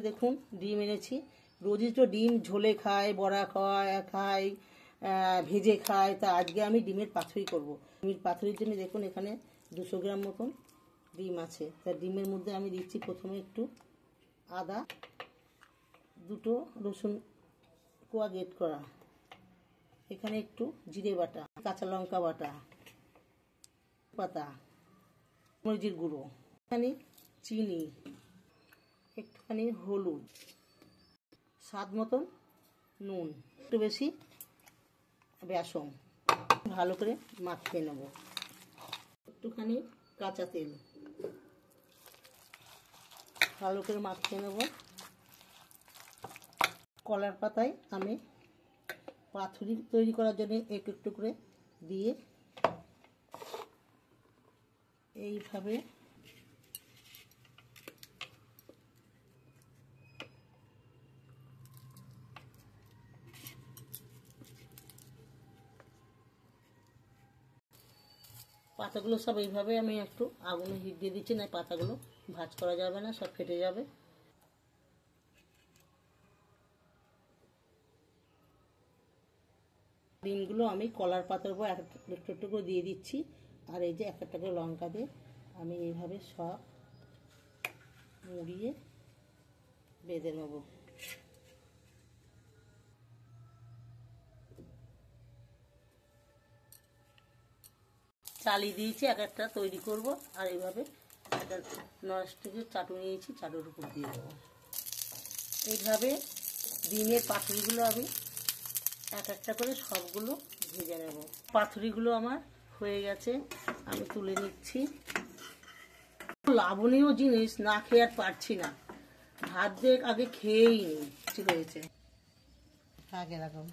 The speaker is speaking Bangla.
দেখুন ডিম এনেছি। রোজই তো ডিম ঝোলে খায়, বড়া খায়, ভেজে খায়। তা আজকে আমি ডিমের পাতুরি করব। ডিমের পাতুরির জন্য দেখুন এখানে 200 গ্রাম মতন ডিম আছে। তা ডিমের মধ্যে আমি দিচ্ছি প্রথমে একটু আদা, দুটো রসুন কোয়া গ্রেট করা, এখানে একটু জিরে বাটা, কাঁচা লঙ্কা বাটা, পাতা, মরিচের গুঁড়ো, একটুখানি চিনি, একটুখানি হলুদ, স্বাদ মতন নুন, একটু বেশি বেসন, ভালো করে মাখিয়ে নেব। একটুখানি কাঁচা তেল, ভালো করে মাখিয়ে নেব। কলার পাতায় আমি পাতুরি তৈরি করার জন্য একটু একটু করে দিয়ে এইভাবে পাতাগুলো সব এইভাবে আমি একটু আগুনে হিট দিয়ে দিচ্ছি, না পাতাগুলো ভাজ করা যাবে না, সব ফেটে যাবে। ডিমগুলো আমি কলার পাতার উপর একটু একটু করে দিয়ে দিচ্ছি। আর এই যে একটা করে লঙ্কা দিয়ে আমি এইভাবে সব মুড়িয়ে বেঁধে নেব। চালিয়ে দিয়েছি, একটা তৈরি করব। আর এইভাবে একটা ননস্টিকের চাটু নিয়েছি, চাটুর উপর দিয়ে দেবো। এইভাবে ডিমের পাতুরিগুলো আমি একটা করে সবগুলো ভেজে নেব। পাতুরিগুলো আমার হয়ে গেছে, আমি তুলে নিচ্ছি। লাবণীয় জিনিস না খেয়ে আর পারছি না, ভাত দিয়ে আগে খেয়েই নি হয়েছে। থাক এরকম।